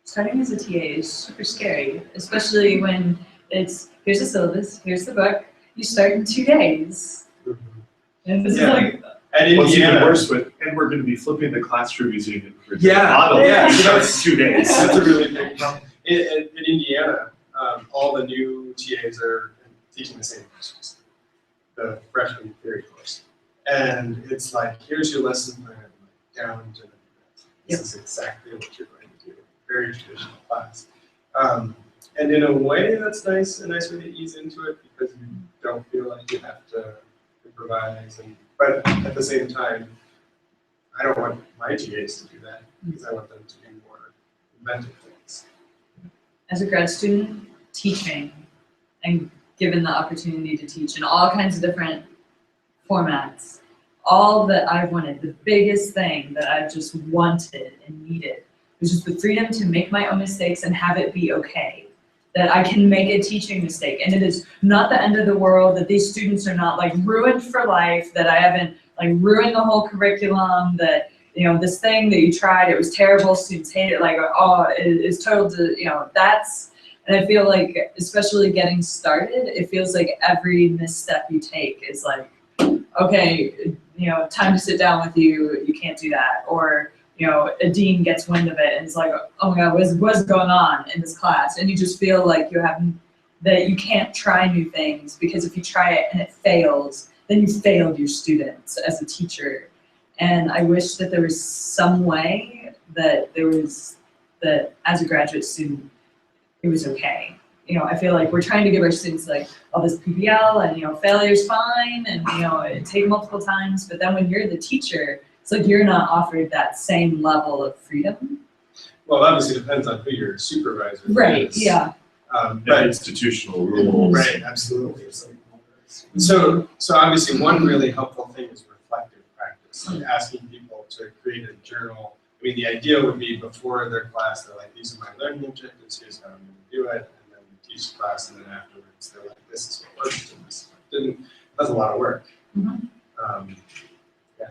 Starting as a TA is super scary, especially when it's, here's the syllabus, here's the book, you start in 2 days. And this Yeah. is like, At What's even Indiana, worse and we're gonna be flipping the classroom using the Yeah, model. yeah, So so it's 2 days. that's a really big problem. In Indiana, all the new TAs are teaching the same courses, the freshman theory course. And it's like, here's your lesson plan, down to the this is exactly what you're going to do. Very traditional class. And in a way, that's nice, a nice way to ease into it because you don't feel like you have to improvise. But at the same time, I don't want my TAs to do that because I want them to do more inventive things. as a grad student, teaching and given the opportunity to teach in all kinds of different formats, all that I've wanted, the biggest thing that I've just wanted and needed was just the freedom to make my own mistakes and have it be okay. That I can make a teaching mistake and it is not the end of the world, that these students are not like ruined for life, that I haven't like ruined the whole curriculum, that this thing that you tried, it was terrible, students hate it, like, oh, it's total, that's, and I feel like, especially getting started, it feels like every misstep you take is like, okay, time to sit down with you, you can't do that. Or, a dean gets wind of it and it's like, oh my God, what's going on in this class? And you just feel like that you can't try new things because if you try it and it fails, then you failed your students as a teacher. And I wish that there was some way that as a graduate student, it was okay. I feel like we're trying to give our students like all this PBL and failure's fine and take multiple times, but then when you're the teacher, it's like you're not offered that same level of freedom. Well, obviously it depends on who your supervisor Right, is. Yeah. But institutional rules. Right, absolutely. It's like So obviously one really helpful thing is reflective practice, like asking people to create a journal. I mean, the idea would be before their class, they're like, these are my learning objectives, here's how I'm going to do it, and then we teach the class, and then afterwards they're like, this is what worked and this is what didn't. That's a lot of work. Yeah.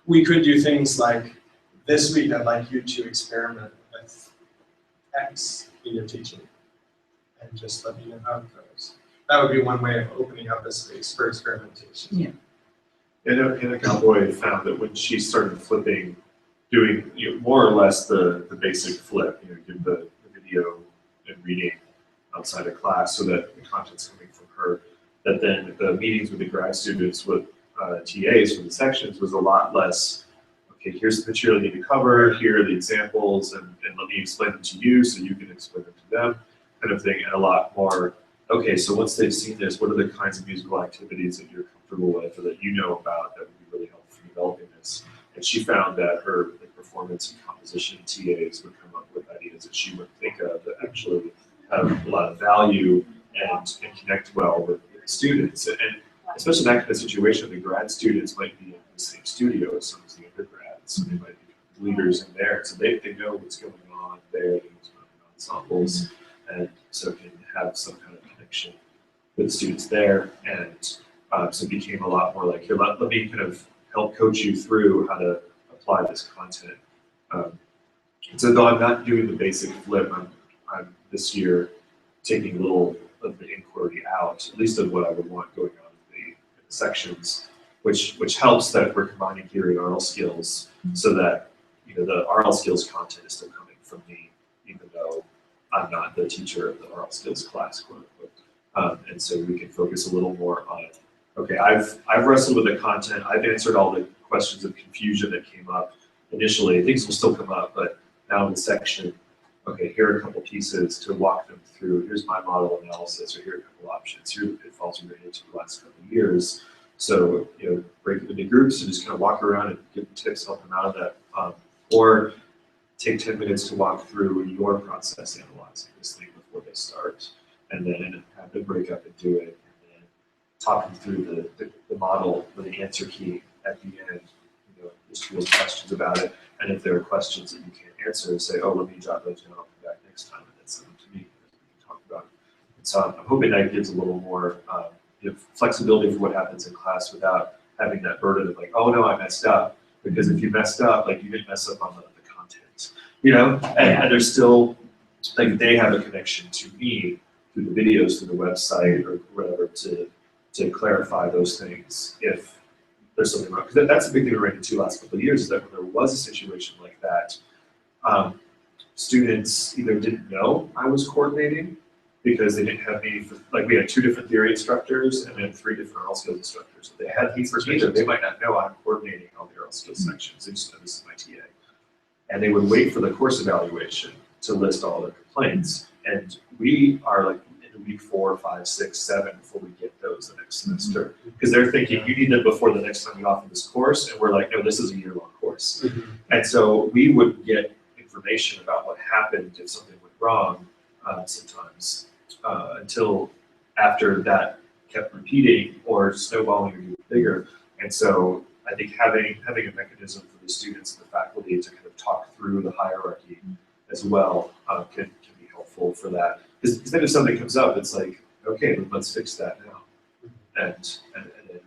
We could do things like, this week I'd like you to experiment with X in your teaching, and just let me know how it goes. That would be one way of opening up a space for experimentation. Yeah. Anna Cowboy found that when she started flipping, doing more or less the basic flip, give the video and reading outside of class so that the content's coming from her, that then the meetings with the grad students with TAs for the sections was a lot less, okay, here's the material you need to cover, here are the examples, and let me explain them to you so you can explain them to them, kind of thing, and a lot more, okay, so once they've seen this, what are the kinds of musical activities that you're comfortable with or that you know about that would be really helpful for developing this? And she found that her performance and composition TAs would come up with ideas that she would think of that actually have a lot of value and connect well with the students. And especially in that kind of situation, the grad students might be in the same studio as some of the undergrads, so they might be leaders in there. So they know what's going on there, they know what's going on in ensembles, and so can have some kind of connection with students there. And so it became a lot more like, here, let me kind of help coach you through how to apply this content. And so though I'm not doing the basic flip, I'm this year taking a little of the inquiry out, at least of what I would want going on in the sections, which helps that we're combining theory and oral skills so that the oral skills content is still coming from me, even though I'm not the teacher of the oral skills class, quote unquote. And so we can focus a little more on, okay, I've wrestled with the content, I've answered all the questions of confusion that came up initially. Things will still come up, but now in the section, okay, here are a couple pieces to walk them through. Here's my model analysis, or here are a couple options. Here are the pitfalls we ran into the last couple of years. So, break it into groups and just kind of walk around and give them tips, help them out of that. Or take 10 minutes to walk through your process analyzing this thing before they start, and then have them break up and do it, and then talk them through the model with the answer key at the end. Just field questions about it, and if there are questions that you can't answer, say, oh, let me jot those down, I'll come back next time, and then send them to me, and we can talk about it. And so I'm hoping that gives a little more flexibility for what happens in class without having that burden of like, oh no, I messed up, because if you messed up, like you didn't mess up on the content, and there's still, like they have a connection to me through the videos, through the website, or whatever, to clarify those things if there's something wrong. Because that's a big thing we ran into last couple of years, is that when there was a situation like that, students either didn't know I was coordinating because they didn't have me, like we had 2 different theory instructors and then 3 different oral skills instructors. If they had me for either, they might not know I'm coordinating all the oral skills sections. They just know this is my TA. And they would wait for the course evaluation to list all their complaints. And we are like in week 4, 5, 6, 7 before we get those the next semester. Because they're thinking, you need them before the next time you offer this course. And we're like, no, this is a year-long course. And so we would get information about what happened if something went wrong sometimes until after that kept repeating or snowballing or getting bigger. And so I think having a mechanism for the students and the faculty to kind of talk through the hierarchy as well can be helpful for that. Because then if something comes up, it's like, okay, let's fix that now. And then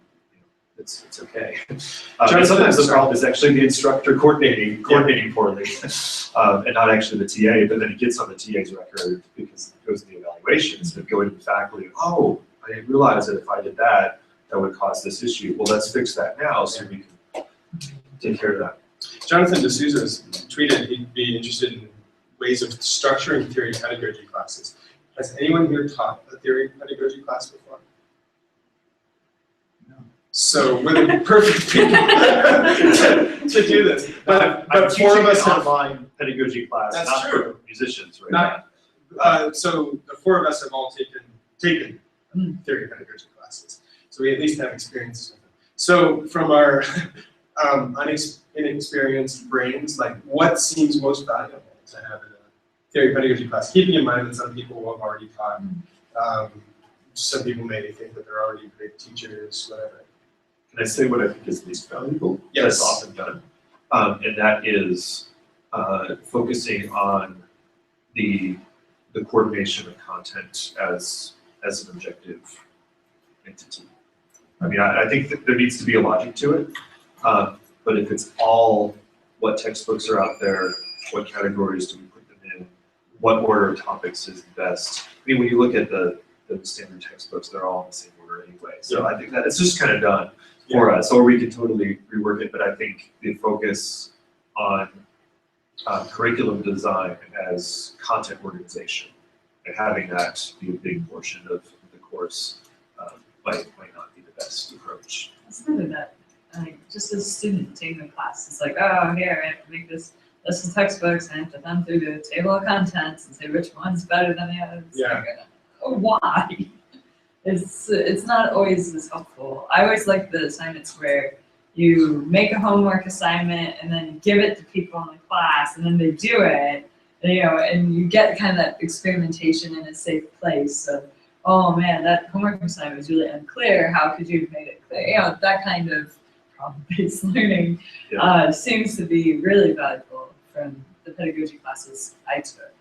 it's okay. And sometimes the problem is actually the instructor coordinating poorly, and not actually the TA. But then it gets on the TA's record because it goes to the evaluation instead of going to the faculty. Oh, I didn't realize that if I did that, that would cause this issue. Well, let's fix that now so we can take care of that. Jonathan D'Souza has tweeted he'd be interested in ways of structuring theory pedagogy classes. Has anyone here taught a theory pedagogy class before? So we're the perfect people to do this. But I'm 4 of us teaching an have. online pedagogy class, That's not true. for musicians, right? So the 4 of us have all taken theory pedagogy classes. So we at least have experiences with them. So from our inexperienced brains, like what seems most valuable to have in a theory pedagogy class? Keeping in mind that some people will have already taught some people may think that they're already great teachers, whatever. Can I say what I think is least valuable? Yes. That's often done. And that is focusing on the coordination of content as an objective entity. I mean, I think that there needs to be a logic to it, but if it's all what textbooks are out there, what categories do we put them in, what order of topics is the best? I mean, when you look at the standard textbooks, they're all in the same order anyway. So I think that it's just kind of done for us, or we could totally rework it, but I think the focus on curriculum design as content organization and having that be a big portion of the course might not be the best approach. It's never that, like, just as a student taking the class, it's like, oh, here, I have to make this list of textbooks, and I have to thumb through the table of contents and say which one's better than the others. Yeah. Like, why? It's not always as helpful. I always like the assignments where you make a homework assignment and then give it to people in the class, and then they do it, and, you know, and you get kind of that experimentation in a safe place of, oh man, that homework assignment was really unclear. How could you have made it clear? You know, that kind of problem-based learning seems to be really valuable from the pedagogy classes I took.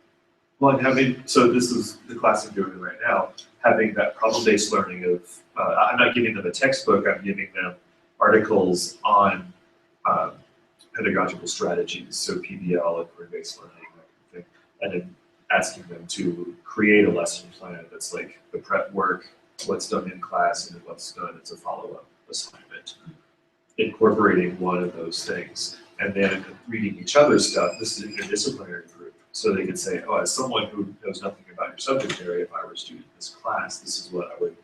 Well, and so this is the class I'm doing right now, having that problem-based learning of, I'm not giving them a textbook, I'm giving them articles on pedagogical strategies, so PBL, inquiry-based learning, that kind of thing, and then asking them to create a lesson plan that's like the prep work, what's done in class, and then what's done as a follow-up assignment, incorporating one of those things, and then reading each other's stuff. This is an interdisciplinary group, so they can say, oh, as someone who knows nothing about your subject area, if I were a student in this class, this is what I would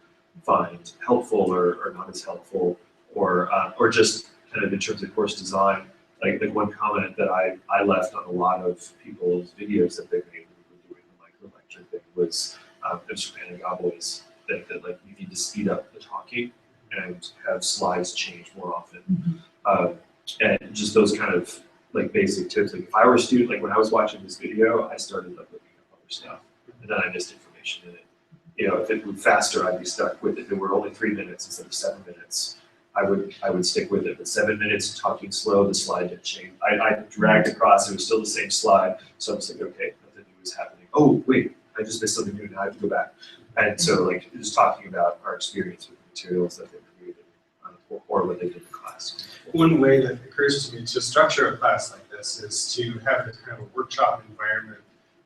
find helpful or not as helpful, or just kind of in terms of course design. Like one comment that I left on a lot of people's videos that they made when we were doing the micro lecture thing was Mr. Panagaboulos think that like you need to speed up the talking and have slides change more often. And just those kind of like basic tips. Like if I were a student, like when I was watching this video, I started like looking up other stuff, and then I missed information in it. You know, if it moved faster, I'd be stuck with it. If it were only 3 minutes instead of 7 minutes, I would stick with it. But 7 minutes talking slow, the slide didn't change. I dragged across, it was still the same slide. So I was like, okay, nothing new is happening. Oh, wait, I just missed something new, now I have to go back. And so like just talking about our experience with materials that they created or what they did in class. One way that occurs to me to structure a class like this is to have this kind of a workshop environment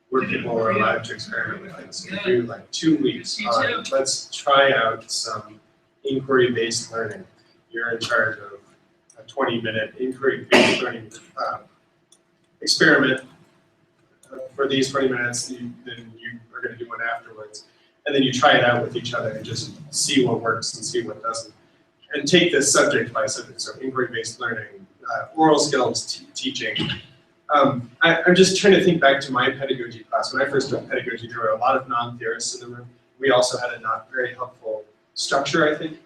where people are allowed to experiment with things. So do like 2 weeks on, let's try out some inquiry-based learning. You're in charge of a 20-minute inquiry-based learning experiment. For these 20 minutes, then you are going to do one afterwards. And then you try it out with each other and just see what works and see what doesn't. And take this subject by subject, so inquiry-based learning, oral skills teaching. I'm just trying to think back to my pedagogy class. When I first took pedagogy, there were a lot of non-theorists in the room. We also had a not very helpful structure, I think.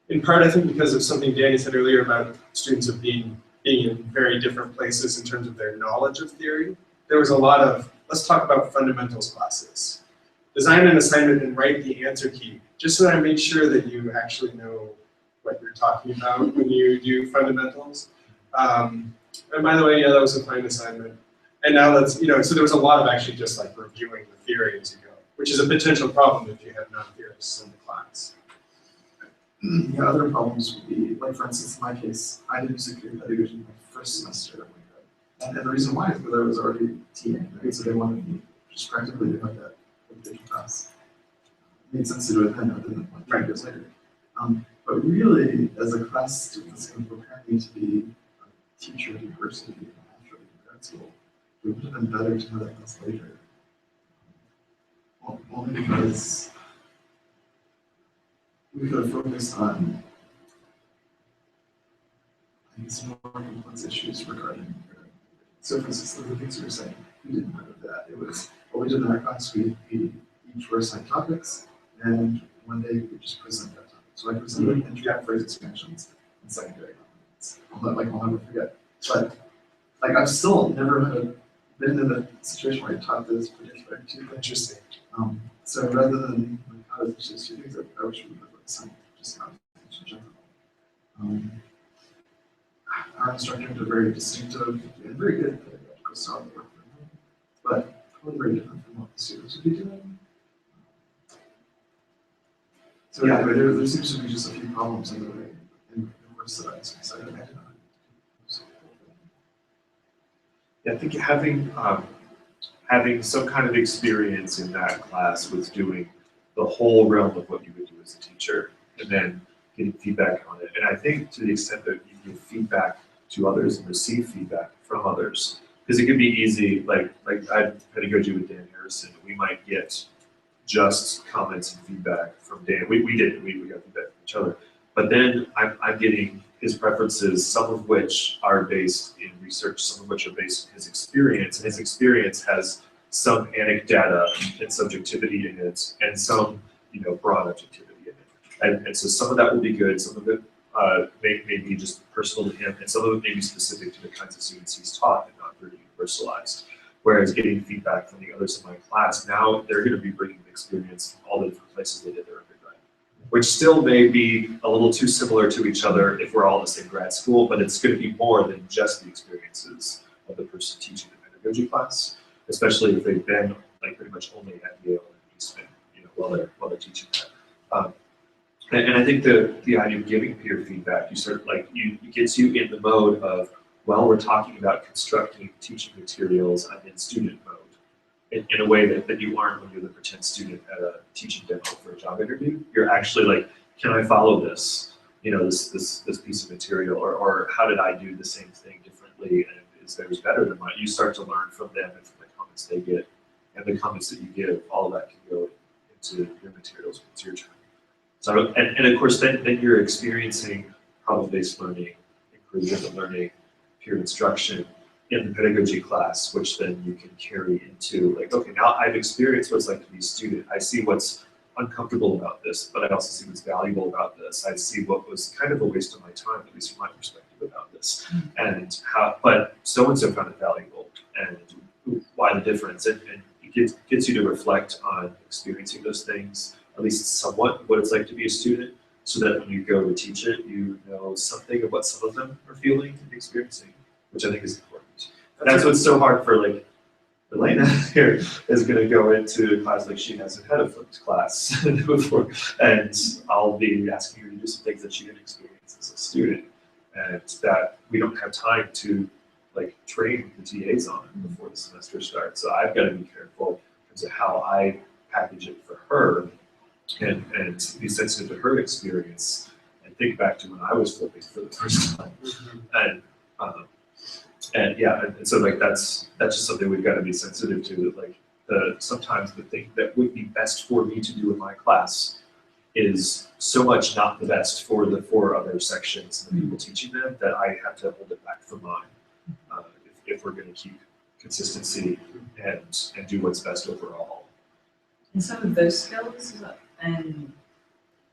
In part, I think because of something Danny said earlier about students of being in very different places in terms of their knowledge of theory. There was a lot of, let's talk about fundamentals classes. Design an assignment and write the answer key, just so that I make sure that you actually know what you're talking about when you do fundamentals. And by the way, yeah, that was a fine assignment. And now let's, you know, so there was a lot of actually just like reviewing the theory as you go, which is a potential problem if you have non-theorists in the class. Yeah, other problems would be, like for instance, in my case, I did music theory pedagogy my first semester at Wingate. And the reason why is because I was already TAing, right? So they wanted me just practically to have that pedagogy class. It made sense to do it then, rather than like 5 years later. But really, as a class student that's going to prepare me to be a teacher at university and actually in grad school, it would have been better to have that class later. Only because we could have focused on, I guess, more complex issues regarding. So, for instance, the things you were saying, we didn't have that. It was what we did in our class. We each were assigned topics, and one day we just present that topic. So I presented entry phrase expansions and secondary comments. I'll never forget. But like I've still never been in a situation where I taught this particular too. Interesting. So rather than like how to teach the students, I wish we would focus on just how to teach in general. Our instructor did a very distinctive and very good pedagogical style of work, but probably very different from what the students would be doing. So yeah, there seems to be just a few problems in the way in the course that I decided I did not. Yeah, I think having some kind of experience in that class with doing the whole realm of what you would do as a teacher, and then getting feedback on it. And I think to the extent that you give feedback to others and receive feedback from others, because it can be easy, like I pedagogy with Dan Harrison, we might get just comments and feedback from Dan. We got feedback from each other. But then I'm getting his preferences, some of which are based in research, some of which are based in his experience. And his experience has some anecdata and subjectivity in it, and some, broad objectivity in it. And so some of that will be good, some of it may be just personal to him, and some of it may be specific to the kinds of students he's taught and not very universalized. Whereas getting feedback from the others in my class, now they're going to be bringing the experience from all the different places they did their undergrad, which still may be a little too similar to each other if we're all in the same grad school, but it's going to be more than just the experiences of the person teaching the pedagogy class, especially if they've been like pretty much only at Yale and Eastman, while they're teaching that. And I think the idea of giving peer feedback, it gets you in the mode of, well, we're talking about constructing teaching materials. I'm in student mode in a way that you aren't when you're the pretend student at a teaching demo for a job interview. You're actually like, can I follow this? This piece of material, or how did I do the same thing differently? And is theirs better than mine? You start to learn from them and from the comments they get and the comments that you give. All of that can go into your materials when it's your turn. So, and of course, then you're experiencing problem-based learning, inclusive learning, peer instruction in the pedagogy class, which then you can carry into like, okay, now I've experienced what it's like to be a student. I see what's uncomfortable about this, but I also see what's valuable about this. I see what was kind of a waste of my time, at least from my perspective about this, and how, but so-and-so found it valuable, and why the difference, and it gets you to reflect on experiencing those things, at least somewhat what it's like to be a student, so that when you go to teach it, you know something of what some of them are feeling and experiencing, which I think is important. And that's what's so hard for like Elena here is going to go into a class like she hasn't had a flipped class before, and I'll be asking her to do some things that she didn't experience as a student, and that we don't have time to like train the TAs on before the semester starts. So I've got to be careful in terms of how I package it for her, and be sensitive to her experience, and think back to when I was flipping for the first time, and so like that's just something we've got to be sensitive to. That like sometimes the thing that would be best for me to do in my class is so much not the best for the 4 other sections and the people teaching them that I have to hold it back for mine if we're going to keep consistency and do what's best overall. And some of those skills and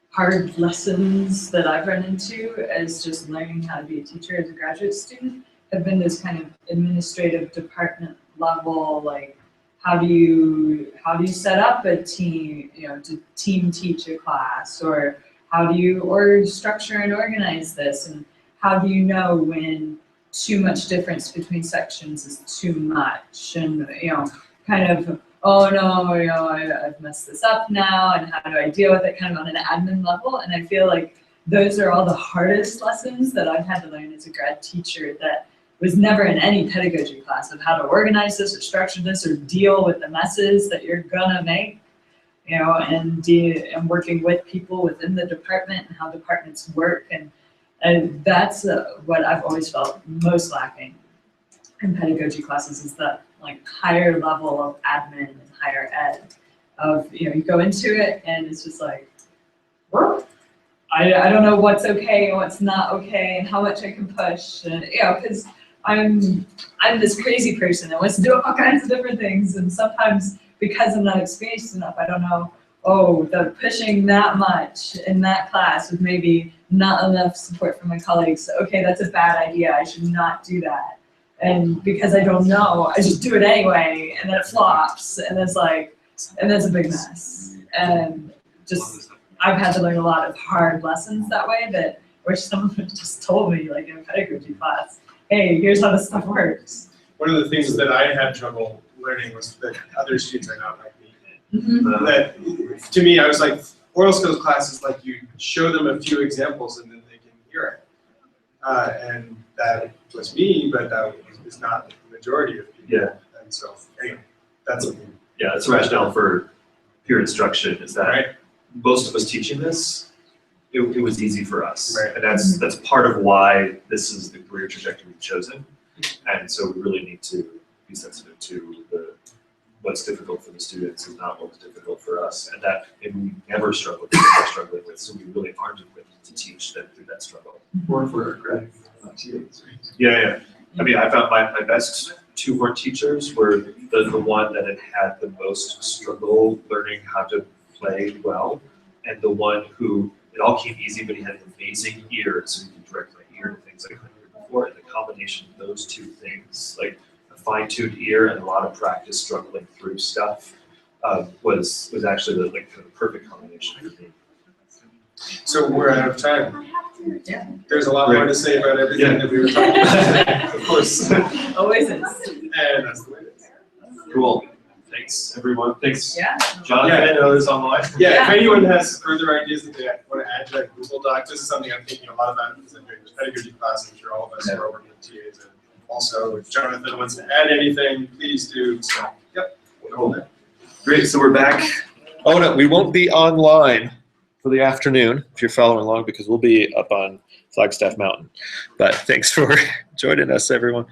hard lessons that I've run into as just learning how to be a teacher as a graduate student have been this kind of administrative department level, like how do you set up a team, to team teach a class, or how do you structure and organize this, and how do you know when too much difference between sections is too much, and kind of, oh no, I've messed this up now, and how do I deal with it kind of on an admin level. And I feel like those are all the hardest lessons that I've had to learn as a grad teacher that was never in any pedagogy class, of how to organize this or structure this or deal with the messes that you're gonna make, and working with people within the department and how departments work. And that's what I've always felt most lacking in pedagogy classes, is that like higher level of admin and higher ed of, you go into it and it's just like, I don't know what's okay and what's not okay and how much I can push, and because I'm this crazy person that wants to do all kinds of different things, and sometimes because I'm not experienced enough, I don't know, the pushing that much in that class with maybe not enough support from my colleagues. Okay, that's a bad idea, I should not do that. And because I don't know, I just do it anyway, and then it flops, and it's like, And that's a big mess. And just, I've had to learn a lot of hard lessons that way that wish someone would just told me, like in a pedagogy class, hey, here's how this stuff works. One of the things that I had trouble learning was that other students are not like me. Mm-hmm. That, to me, I was like, oral skills class is like you show them a few examples and then they can hear it. And that was me, but that is not the majority of people. Yeah. And so, anyway, that's something. Yeah, that's the rationale for peer instruction is that Right. most of us teaching this, it was easy for us. Right. And that's part of why this is the career trajectory we've chosen. And so we really need to be sensitive to what's difficult for the students is not what's difficult for us. And that maybe we never struggle with what we're struggling with, so we really aren't equipped to teach them through that struggle. Or if we're grad TAs, right? Yeah. I mean, I found my best two horn teachers were the one that had the most struggle learning how to play well, and the one who it all came easy, but he had an amazing ear, so he could direct my ear to things I couldn't hear before. And the combination of those two things, like a fine-tuned ear and a lot of practice struggling through stuff, was actually the kind of perfect combination for me. So we're out of time. Yeah. There's a lot more to say about everything Yeah. that we were talking about today, of course. Always is. And that's the way it is. Cool. Thanks, everyone. Thanks, Yeah. Jonathan and others online. Yeah, if anyone has further ideas that they want to add to that Google Doc, this is something I'm thinking a lot about because I'm doing this pedagogy class. I'm sure all of us are working with TAs. And also, if Jonathan wants to add anything, please do. So, yep, we'll go there. Great, so we're back. Oh no, we won't be online for the afternoon if you're following along because we'll be up on Flagstaff Mountain. But thanks for joining us, everyone.